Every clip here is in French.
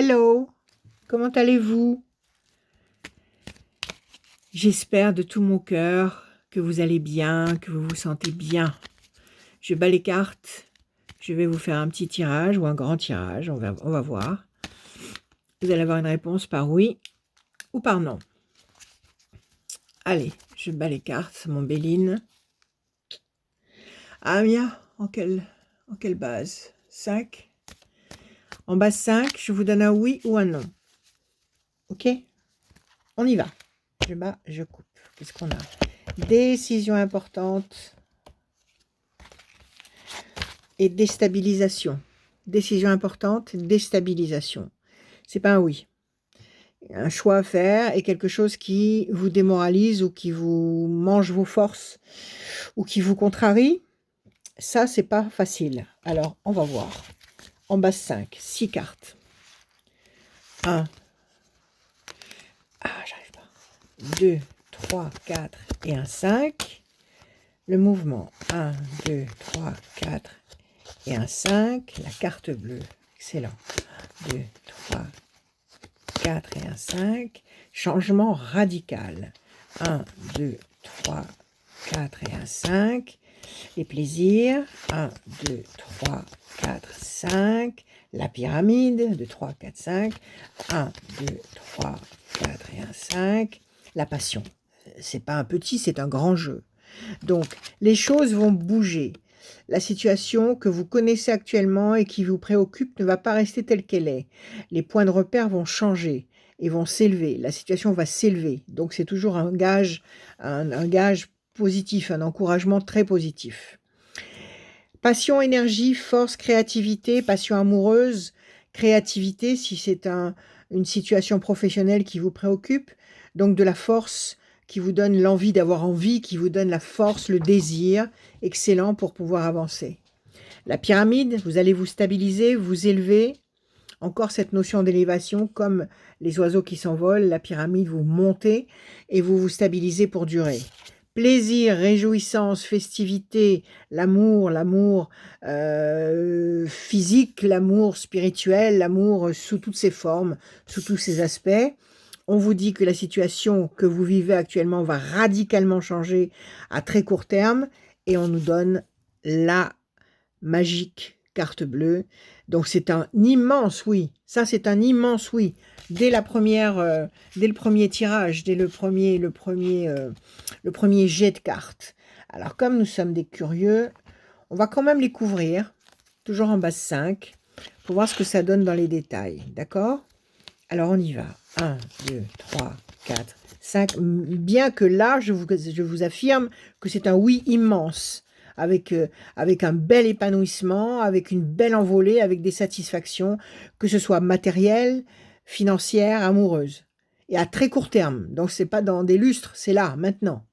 Hello, comment allez-vous? J'espère de tout mon cœur que vous allez bien, que vous vous sentez bien. Je bats les cartes, je vais vous faire un petit tirage ou un grand tirage, on va voir. Vous allez avoir une réponse par oui ou par non. Allez, je bats les cartes, mon Béline. Ah, Mia, en quelle base? 5. En base 5, je vous donne un oui ou un non. Ok? On y va. Je bats, je coupe. Qu'est-ce qu'on a? Décision importante et déstabilisation. Décision importante, déstabilisation. C'est pas un oui. Un choix à faire et quelque chose qui vous démoralise ou qui vous mange vos forces ou qui vous contrarie. Ça, c'est pas facile. Alors, on va voir. En base 5, 6 cartes. 1. Ah, j'arrive pas. 2, 3, 4 et un 5. Le mouvement. 1, 2, 3, 4 et un 5. La carte bleue. Excellent. 2, 3, 4 et un 5. Changement radical. 1, 2, 3, 4 et un 5. Les plaisirs. 1, 2, 3, 4, 5. La pyramide de 3, 4, 5. 1, 2, 3, 4 et un 5. La passion. C'est pas un petit, c'est un grand jeu. Donc, les choses vont bouger. La situation que vous connaissez actuellement et qui vous préoccupe ne va pas rester telle qu'elle est. Les points de repère vont changer et vont s'élever. La situation va s'élever. Donc, c'est toujours un gage positif, un encouragement très positif. Passion, énergie, force, créativité, passion amoureuse, créativité si c'est une situation professionnelle qui vous préoccupe. Donc, de la force qui vous donne l'envie d'avoir envie, qui vous donne la force, le désir, excellent pour pouvoir avancer. La pyramide, vous allez vous stabiliser, vous élever. Encore cette notion d'élévation, comme les oiseaux qui s'envolent, la pyramide, vous montez et vous vous stabilisez pour durer. Plaisir, réjouissance, festivité, l'amour physique, l'amour spirituel, l'amour sous toutes ses formes, sous tous ses aspects. On vous dit que la situation que vous vivez actuellement va radicalement changer à très court terme et on nous donne la magique carte bleue. Donc c'est un immense oui. Ça c'est un immense oui. Dès le premier tirage, dès le premier jet de cartes. Alors comme nous sommes des curieux, on va quand même les couvrir, toujours en base 5, pour voir ce que ça donne dans les détails. D'accord? Alors on y va. 1, 2, 3, 4, 5. Bien que là, je vous affirme que c'est un oui immense, avec un bel épanouissement, avec une belle envolée, avec des satisfactions, que ce soit matérielles, financières, amoureuses. Et à très court terme. Donc c'est pas dans des lustres, c'est là, maintenant.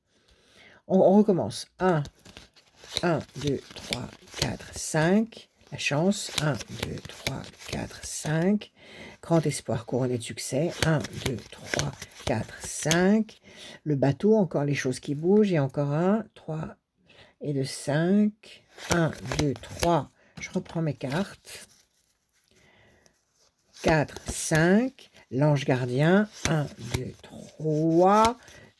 On recommence. 1, 2, 3, 4, 5. La chance. 1, 2, 3, 4, 5. Grand espoir couronné de succès. 1, 2, 3, 4, 5. Le bateau, encore les choses qui bougent. Et encore un. 3 et le 5. 1, 2, 3. Je reprends mes cartes. 4, 5. L'ange gardien. 1, 2, 3,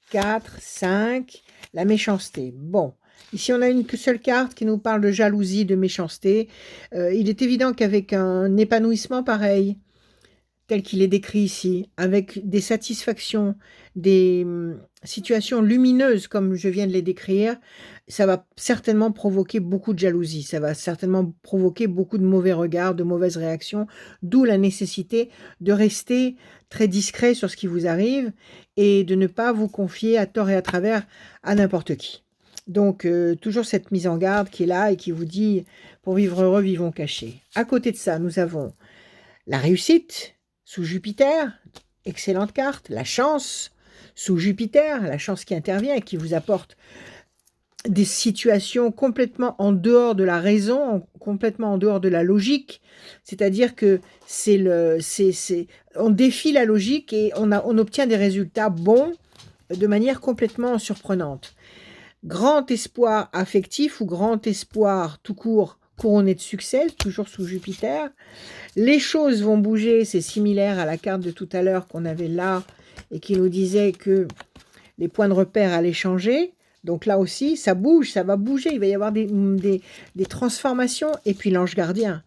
4, 5. La méchanceté. Bon. Ici, on a une seule carte qui nous parle de jalousie, de méchanceté. Il est évident qu'avec un épanouissement pareil, tel qu'il est décrit ici, avec des satisfactions, des situations lumineuses comme je viens de les décrire, ça va certainement provoquer beaucoup de jalousie, ça va certainement provoquer beaucoup de mauvais regards, de mauvaises réactions, d'où la nécessité de rester très discret sur ce qui vous arrive et de ne pas vous confier à tort et à travers à n'importe qui. Donc, toujours cette mise en garde qui est là et qui vous dit « Pour vivre heureux, vivons cachés ». À côté de ça, nous avons la réussite sous Jupiter, excellente carte. La chance sous Jupiter, la chance qui intervient et qui vous apporte des situations complètement en dehors de la raison, complètement en dehors de la logique. C'est-à-dire que on défie la logique et on obtient des résultats bons de manière complètement surprenante. Grand espoir affectif ou grand espoir tout court couronné de succès, toujours sous Jupiter. Les choses vont bouger, c'est similaire à la carte de tout à l'heure qu'on avait là et qui nous disait que les points de repère allaient changer. Donc là aussi, ça bouge, ça va bouger, il va y avoir des transformations. Et puis l'ange gardien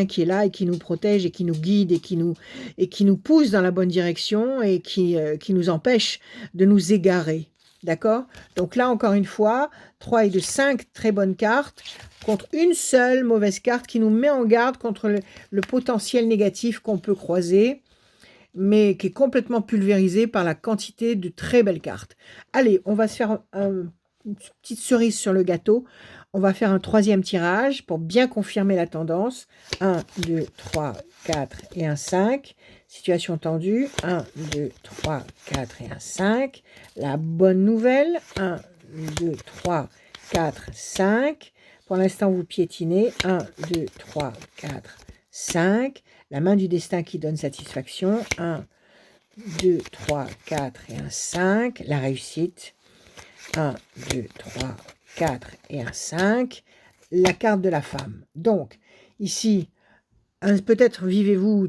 qui est là et qui nous protège et qui nous guide et qui nous pousse dans la bonne direction et qui nous empêche de nous égarer. D'accord? Donc là, encore une fois, 3 et 2, 5 très bonnes cartes contre une seule mauvaise carte qui nous met en garde contre le potentiel négatif qu'on peut croiser, mais qui est complètement pulvérisé par la quantité de très belles cartes. Allez, on va se faire une petite cerise sur le gâteau. On va faire un troisième tirage pour bien confirmer la tendance. 1, 2, 3, 4 et un 5. Situation tendue. 1, 2, 3, 4 et un 5. La bonne nouvelle. 1, 2, 3, 4, 5. Pour l'instant, vous piétinez. 1, 2, 3, 4, 5. La main du destin qui donne satisfaction. 1, 2, 3, 4 et un 5. La réussite. 1, 2, 3, 4 et un 5. La carte de la femme. Donc, ici, peut-être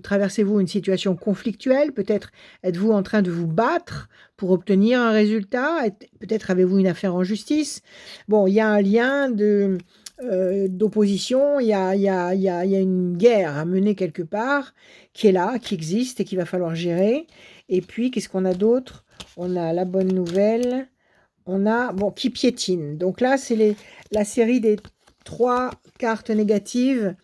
traversez-vous une situation conflictuelle, peut-être êtes-vous en train de vous battre pour obtenir un résultat, peut-être avez-vous une affaire en justice. Bon, il y a un lien d'opposition, il y a une guerre à mener quelque part, qui est là, qui existe et qu'il va falloir gérer. Et puis, qu'est-ce qu'on a d'autre? On a la bonne nouvelle, on a, qui piétine. Donc là, c'est la série des 3 cartes négatives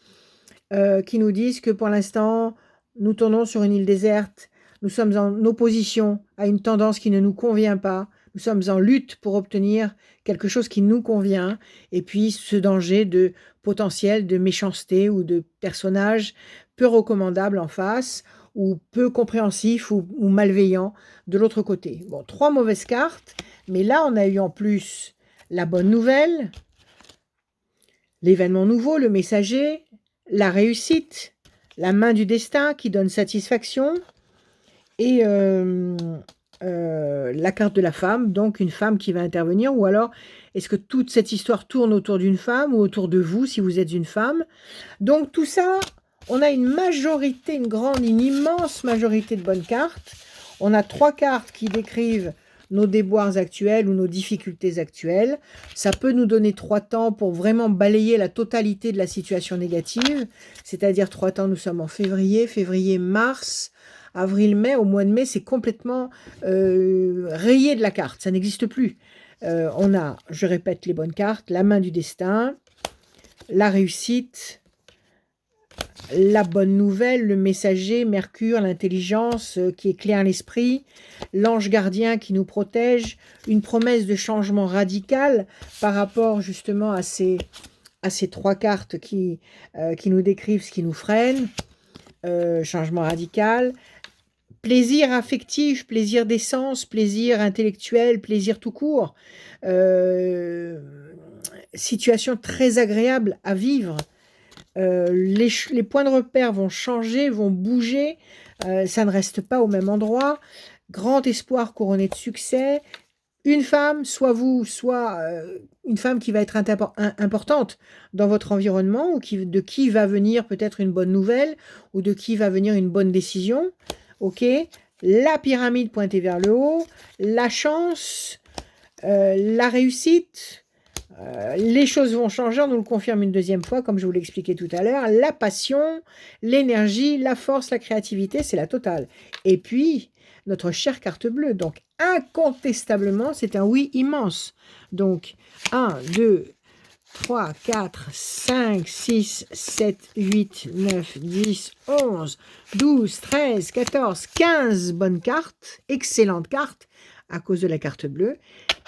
qui nous disent que pour l'instant, nous tournons sur une île déserte, nous sommes en opposition à une tendance qui ne nous convient pas, nous sommes en lutte pour obtenir quelque chose qui nous convient, et puis ce danger de potentiel de méchanceté ou de personnage peu recommandable en face, ou peu compréhensif ou malveillant de l'autre côté. Bon, 3 mauvaises cartes, mais là on a eu en plus la bonne nouvelle, l'événement nouveau, le messager, la réussite, la main du destin qui donne satisfaction, et la carte de la femme, donc une femme qui va intervenir, ou alors est-ce que toute cette histoire tourne autour d'une femme ou autour de vous si vous êtes une femme? Donc tout ça, on a une immense majorité de bonnes cartes. On a 3 cartes qui décrivent nos déboires actuels ou nos difficultés actuelles. Ça peut nous donner 3 temps pour vraiment balayer la totalité de la situation négative, c'est-à-dire 3 temps, nous sommes en février, mars, avril, mai. Au mois de mai, c'est complètement rayé de la carte, ça n'existe plus. On a, je répète les bonnes cartes, la main du destin, la réussite, la bonne nouvelle, le messager, Mercure, l'intelligence qui éclaire l'esprit, l'ange gardien qui nous protège, une promesse de changement radical par rapport justement à ces 3 cartes qui nous décrivent ce qui nous freine, changement radical, plaisir affectif, plaisir d'essence, plaisir intellectuel, plaisir tout court, situation très agréable à vivre. Les points de repère vont changer, vont bouger, ça ne reste pas au même endroit. Grand espoir couronné de succès. Une femme, soit vous, soit une femme qui va être importante dans votre environnement, ou de qui va venir peut-être une bonne nouvelle, ou de qui va venir une bonne décision. Ok, la pyramide pointée vers le haut, la chance, la réussite. Les choses vont changer, on nous le confirme une deuxième fois, comme je vous l'expliquais tout à l'heure. La passion, l'énergie, la force, la créativité, c'est la totale. Et puis, notre chère carte bleue. Donc, incontestablement, c'est un oui immense. Donc, 1, 2, 3, 4, 5, 6, 7, 8, 9, 10, 11, 12, 13, 14, 15 bonnes cartes, excellentes cartes, à cause de la carte bleue.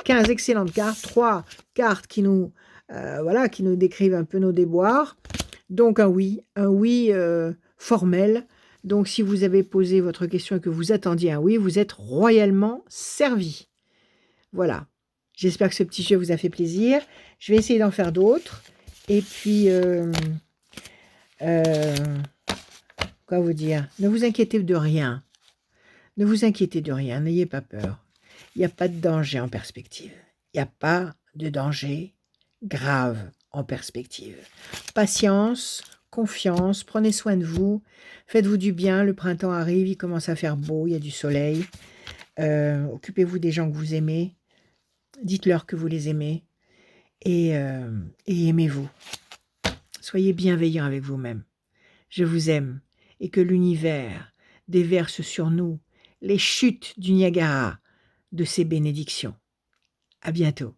15 excellentes cartes, 3 cartes qui nous décrivent un peu nos déboires. Donc un oui formel. Donc si vous avez posé votre question et que vous attendiez un oui, vous êtes royalement servi. Voilà. J'espère que ce petit jeu vous a fait plaisir. Je vais essayer d'en faire d'autres. Et puis, quoi vous dire? Ne vous inquiétez de rien. Ne vous inquiétez de rien, n'ayez pas peur. Il n'y a pas de danger en perspective. Il n'y a pas de danger grave en perspective. Patience, confiance, prenez soin de vous, faites-vous du bien, le printemps arrive, il commence à faire beau, il y a du soleil. Occupez-vous des gens que vous aimez, dites-leur que vous les aimez et aimez-vous. Soyez bienveillants avec vous-même. Je vous aime et que l'univers déverse sur nous les chutes du Niagara de ses bénédictions. À bientôt.